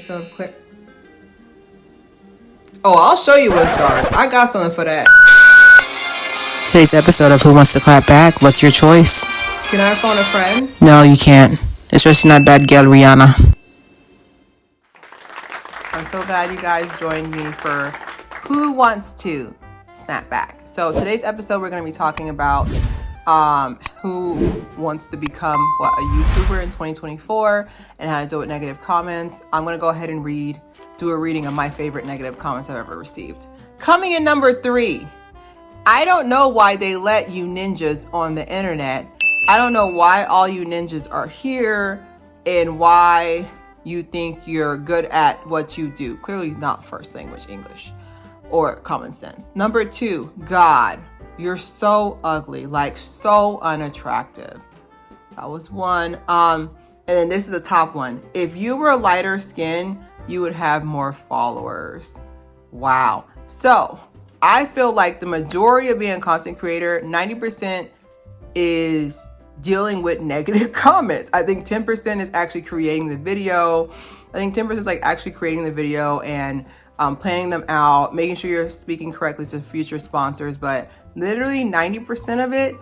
episode quick. Oh, I'll show you what's dark. I got something for that. Today's episode of Who Wants to Clap Back? What's your choice? Can I phone a friend? No, you can't. Especially not bad gal Rihanna. I'm so glad you guys joined me for Who Wants to Snap Back. So today's episode, we're going to be talking about who wants to become a YouTuber in 2024 and how to deal with negative comments. I'm going to go ahead and do a reading of my favorite negative comments I've ever received. Coming in number 3. I don't know why they let you ninjas on the internet. I don't know why all you ninjas are here and why you think you're good at what you do. Clearly not first language English or common sense. Number 2, God, you're so ugly, like so unattractive. That was one. And then this is the top one. If you were lighter skin, you would have more followers. Wow. So I feel like the majority of being a content creator, 90% is dealing with negative comments. I think 10% is actually creating the video. I think 10% is like actually creating the video and planning them out, making sure you're speaking correctly to future sponsors. But literally 90% of it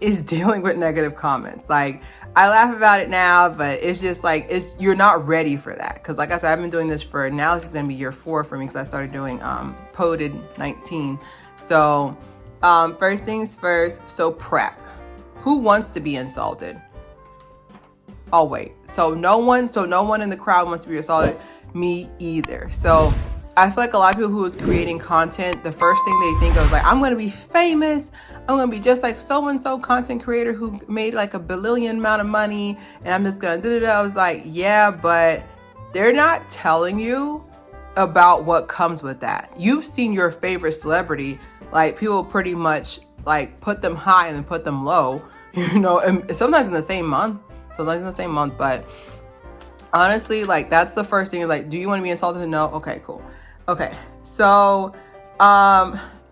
is dealing with negative comments. Like, I laugh about it now, but it's just like, you're not ready for that. Because like I said, I've been doing this for, now this is going to be year 4 for me because I started doing Poded 19. So first things first, so prep. Who wants to be insulted? Oh wait, so no one in the crowd wants to be assaulted. Me either. So I feel like a lot of people who is creating content, the first thing they think of is like, I'm going to be famous. I'm going to be just like so-and-so content creator who made like a billion amount of money. And I'm just going to I was like, yeah, but they're not telling you about what comes with that. You've seen your favorite celebrity, like people pretty much like put them high and then put them low, you know, and sometimes in the same month, but honestly, like that's the first thing is like, do you want to be insulted? No. Okay, cool. Okay. So,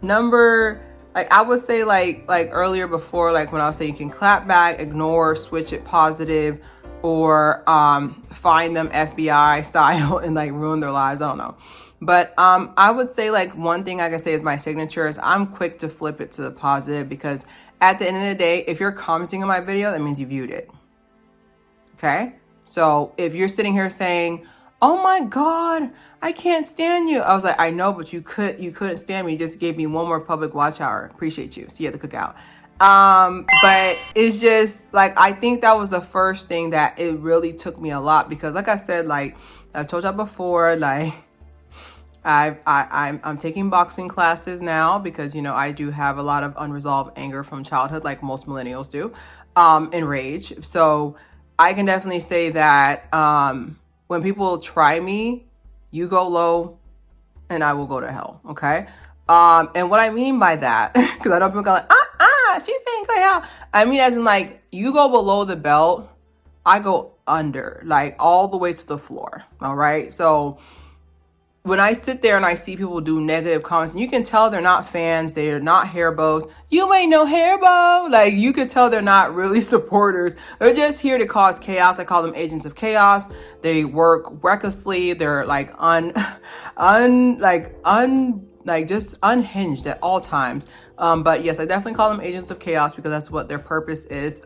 number, like I would say like earlier before, like when I was saying you can clap back, ignore, switch it positive, or, find them FBI style and like ruin their lives. I don't know. But, I would say like one thing I can say is my signature is I'm quick to flip it to the positive because at the end of the day, if you're commenting on my video, that means you viewed it. Okay. So if you're sitting here saying, oh my God, I can't stand you. I was like, I know, but you couldn't stand me. You just gave me one more public watch hour. Appreciate you. See you at the cookout. But it's just like, I think that was the first thing that it really took me a lot because like I said, like I've told y'all before, like I'm taking boxing classes now because, you know, I do have a lot of unresolved anger from childhood, like most millennials do, and rage. So I can definitely say that, when people try me, you go low and I will go to hell. Okay. And what I mean by that, because I know people go like, she's saying go to hell. I mean, as in like, you go below the belt, I go under, like all the way to the floor. All right. So when I sit there and I see people do negative comments, and you can tell they're not fans, they're not hair bows. You ain't no hair bow. Like you could tell they're not really supporters. They're just here to cause chaos. I call them agents of chaos. They work recklessly. They're like just unhinged at all times. But yes, I definitely call them agents of chaos because that's what their purpose is.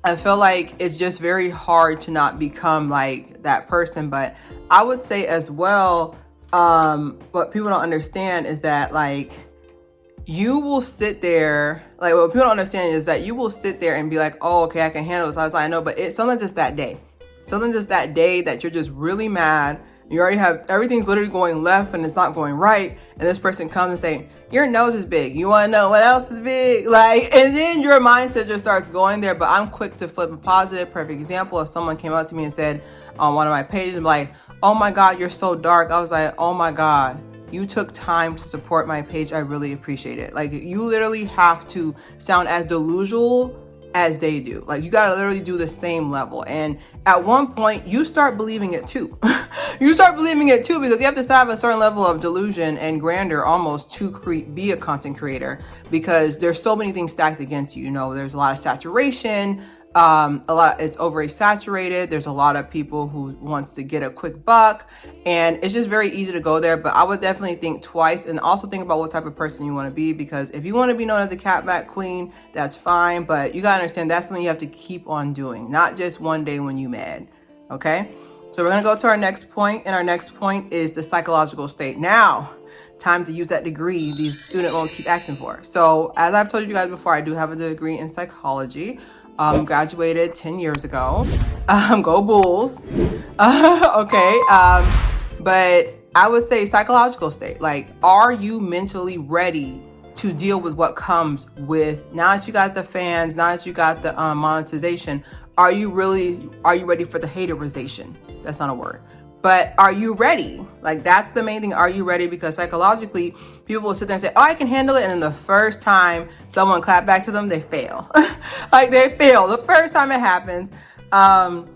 I feel like it's just very hard to not become like that person. But I would say as well, what people don't understand is that like you will sit there, like what people don't understand is that you will sit there and be like, oh, okay, I can handle this. I was like, I know, but sometimes it's that day. Sometimes it's that day that you're just really mad. You already have everything's literally going left and it's not going right. And this person comes and say, your nose is big. You want to know what else is big? Like, and then your mindset just starts going there. But I'm quick to flip a positive. Perfect example. If someone came up to me and said on one of my pages, I'm like, oh my God, you're so dark. I was like, oh my God, you took time to support my page. I really appreciate it. Like you literally have to sound as delusional as they do. Like you got to literally do the same level. And at one point you start believing it too. You start believing it too, because you have to have a certain level of delusion and grandeur almost to be a content creator, because there's so many things stacked against you. You know, there's a lot of saturation. It's oversaturated. There's a lot of people who wants to get a quick buck, and it's just very easy to go there. But I would definitely think twice, and also think about what type of person you want to be, because if you want to be known as a clapback queen, that's fine, but you gotta understand that's something you have to keep on doing, not just one day when you mad. Okay, so we're gonna go to our next point, and our next point is the psychological state. Now, time to use that degree these student loans keep asking for. So as I've told you guys before, I do have a degree in psychology. Graduated 10 years ago. Go Bulls. Okay. But I would say psychological state. Like, are you mentally ready to deal with what comes with, now that you got the fans, now that you got the monetization, are you ready for the haterization? That's not a word. But are you ready? Like, that's the main thing. Are you ready? Because psychologically, people will sit there and say, oh, I can handle it. And then the first time someone clap back to them, they fail. Like, they fail the first time it happens. And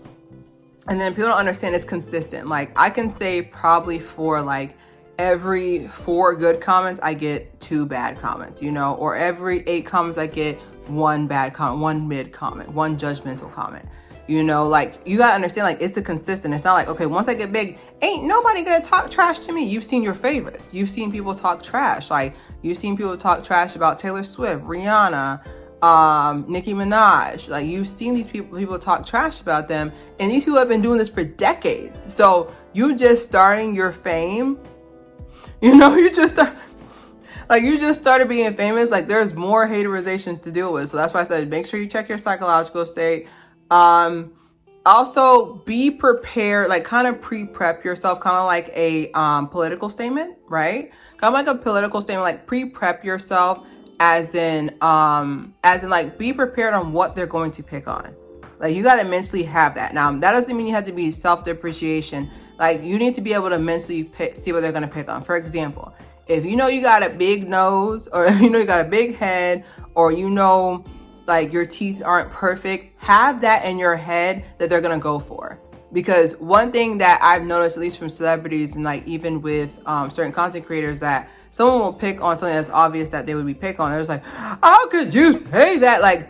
then people don't understand it's consistent. Like, I can say probably for like every 4 good comments, I get 2 bad comments, or every 8 comments, I get 1 bad comment, 1 mid comment, 1 judgmental comment. Like, you gotta understand, like, it's a consistent. It's not like, okay, once I get big, ain't nobody gonna talk trash to me. You've seen your favorites. You've seen people talk trash. Like, you've seen people talk trash about Taylor Swift, Rihanna, Nicki Minaj. Like, you've seen these people talk trash about them, and these people have been doing this for decades. So you just starting your fame, you just started being famous. Like, there's more haterization to deal with. So that's why I said, make sure you check your psychological state. Also be prepared, like, kind of pre-prep yourself, kind of like a political statement, right? Kind of like a political statement, like pre-prep yourself as in like, be prepared on what they're going to pick on. Like, you got to mentally have that. Now, that doesn't mean you have to be self-depreciation. Like, you need to be able to mentally see what they're going to pick on. For example, if you got a big nose, or you got a big head, or like, your teeth aren't perfect, have that in your head that they're gonna go for. Because one thing that I've noticed, at least from celebrities and like even with certain content creators, that someone will pick on something that's obvious that they would be picked on. They're just like, how could you say that? Like,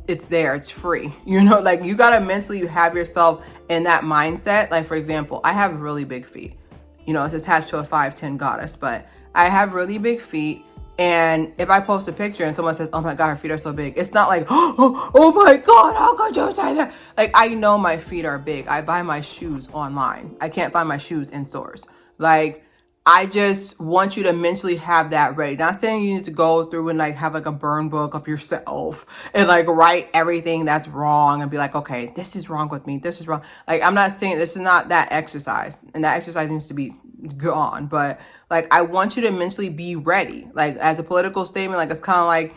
it's there, it's free. Like, you gotta mentally have yourself in that mindset. Like, for example, I have really big feet. It's attached to a 5'10" goddess, but I have really big feet. And if I post a picture and someone says, oh my God, her feet are so big, it's not like, oh my God, how could you say that? Like, I know my feet are big. I buy my shoes online. I can't buy my shoes in stores. Like, I just want you to mentally have that ready. Not saying you need to go through and like have like a burn book of yourself and like write everything that's wrong and be like, okay, this is wrong with me. This is wrong. Like, I'm not saying this is not that exercise, and that exercise needs to be gone. But like, I want you to mentally be ready. Like, as a political statement, like, it's kind of like,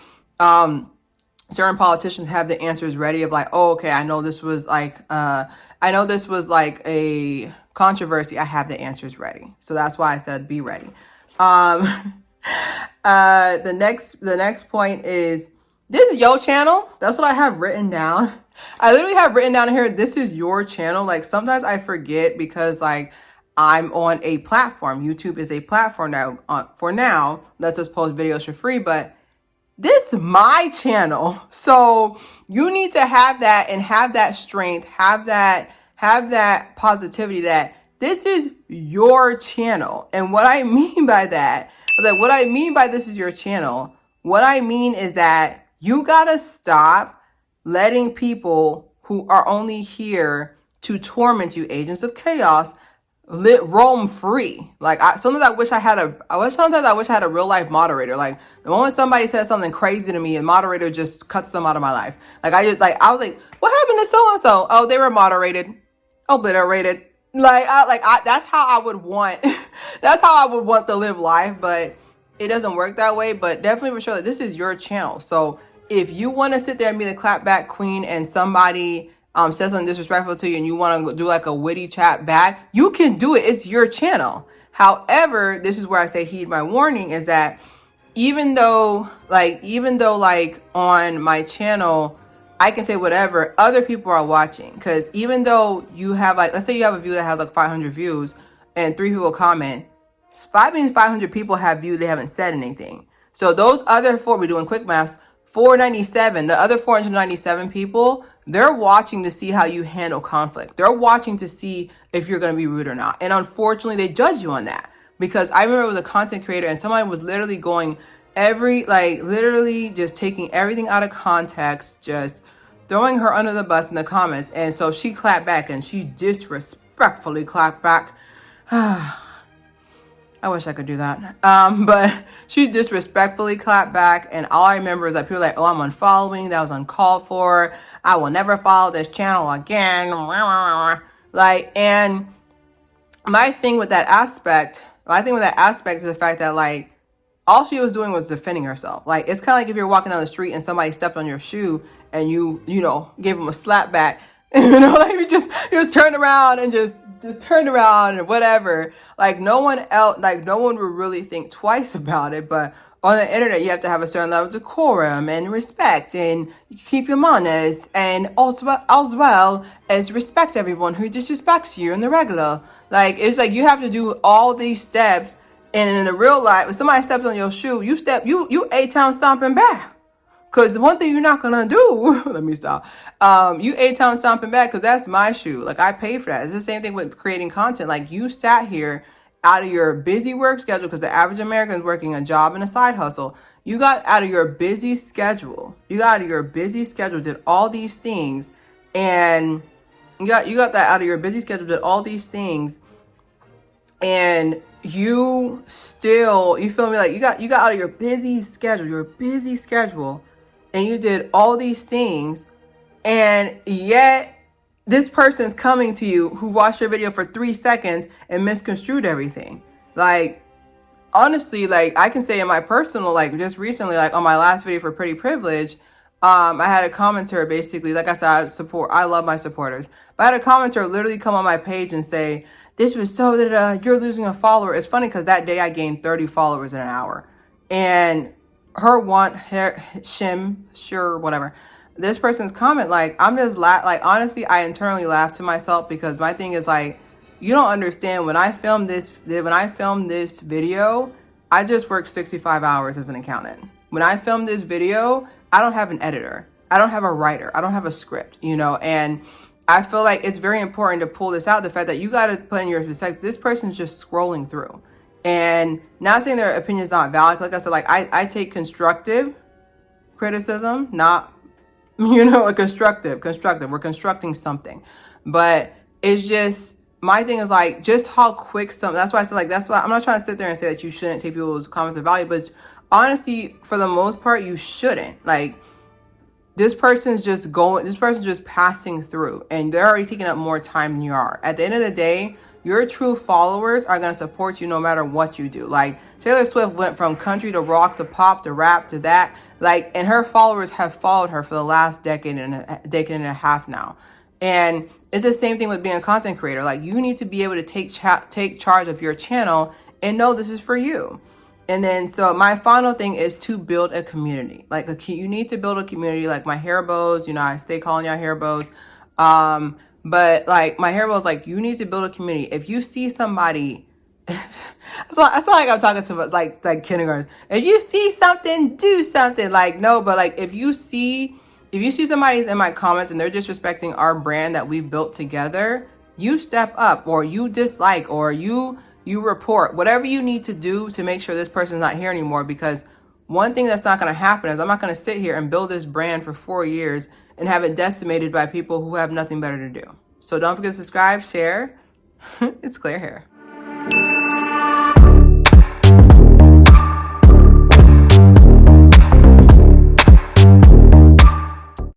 certain politicians have the answers ready of like, oh, okay, I know this was like a controversy. I have the answers ready. So that's why I said be ready. The next point is, this is your channel. That's what I have written down. I literally have written down here, this is your channel. Like, sometimes I forget because like, I'm on a platform. YouTube is a platform that for now lets us post videos for free, but this is my channel. So you need to have that, and have that strength, have that positivity that this is your channel. And what I mean by that, what I mean by this is your channel, what I mean is that you gotta stop letting people who are only here to torment you, agents of chaos, roam free. Like, sometimes I wish I had a real life moderator. Like, the moment somebody says something crazy to me, the moderator just cuts them out of my life. Like, I was like, what happened to so and so? Oh, they were moderated, obliterated. That's how I would want. That's how I would want to live life, but it doesn't work that way. But definitely for sure, this is your channel. So if you want to sit there and be the clapback queen, and somebody says something disrespectful to you, and you want to do like a witty chat back, you can do it. It's your channel. However, this is where I say heed my warning, is that even though on my channel, I can say whatever, other people are watching. Because even though you have like, let's say you have a view that has like 500 views and 3 people comment, 500 people have viewed, they haven't said anything. So those other 4, we're doing quick maths, 497, the other 497 people, they're watching to see how you handle conflict. They're watching to see if you're going to be rude or not. And unfortunately, they judge you on that. Because I remember it was a content creator and somebody was literally going literally just taking everything out of context, just throwing her under the bus in the comments. And so she clapped back and she disrespectfully clapped back. I wish I could do that. But she disrespectfully clapped back. And all I remember is that people were like, oh, I'm unfollowing. That was uncalled for. I will never follow this channel again. Like, and my thing with that aspect is the fact that, like, all she was doing was defending herself. Like, it's kind of like if you're walking down the street and somebody stepped on your shoe and you gave them a slap back. Like you just turned around and just turned around and whatever. Like no one would really think twice about it. But on the internet, you have to have a certain level of decorum and respect, and you keep your manners, and also as well as respect everyone who disrespects you in the regular. Like, it's like you have to do all these steps. And in the real life, if somebody steps on your shoe, you A-town stomping back. Because one thing you're not going to do, let me stop. You A-town stomping back because that's my shoe. Like, I paid for that. It's the same thing with creating content. Like, you sat here out of your busy work schedule, because the average American is working a job and a side hustle. You got out of your busy schedule. Did all these things. And you got that out of your busy schedule, did all these things. And you feel me, like you got out of your busy schedule, and you did all these things, and yet this person's coming to you who watched your video for 3 seconds and misconstrued everything. Like, honestly, like I can say in my personal, like just recently, like on my last video for Pretty Privilege, I had a commenter basically, like I said, I love my supporters, but I had a commenter literally come on my page and say, this was so you're losing a follower. It's funny because that day I gained 30 followers in an hour. And whatever. This person's comment, like, I'm just like, honestly, I internally laugh to myself, because my thing is like, you don't understand, when I filmed this video, I just worked 65 hours as an accountant. When I filmed this video, I don't have an editor. I don't have a writer. I don't have a script, and I feel like it's very important to pull this out. The fact that you got to put in your perspective. This person's just scrolling through, and not saying their opinion is not valid. Like I said, like I take constructive criticism, not, a constructive. We're constructing something, but it's just, my thing is like just how quick that's why I said, like, that's why I'm not trying to sit there and say that you shouldn't take people's comments of value, but honestly, for the most part, you shouldn't. Like, this person's just passing through, and they're already taking up more time than you are. At the end of the day, your true followers are going to support you no matter what you do. Like, Taylor Swift went from country to rock to pop to rap to that. Like, and her followers have followed her for the last decade and a half now. And it's the same thing with being a content creator. Like, you need to be able to take charge of your channel and know this is for you. And then, so my final thing is to build a community. Like, you need to build a community. Like my hair bows, I stay calling y'all hair bows. But like my hair bows, like, you need to build a community. If you see somebody, it's not like I'm talking to like kindergarten. If you see something, do something. Like, no, but like if you see somebody's in my comments and they're disrespecting our brand that we've built together, you step up, or you dislike, or you report, whatever you need to do to make sure this person's not here anymore. Because one thing that's not going to happen is I'm not going to sit here and build this brand for 4 years and have it decimated by people who have nothing better to do. So don't forget to subscribe, share. It's Claire Haire.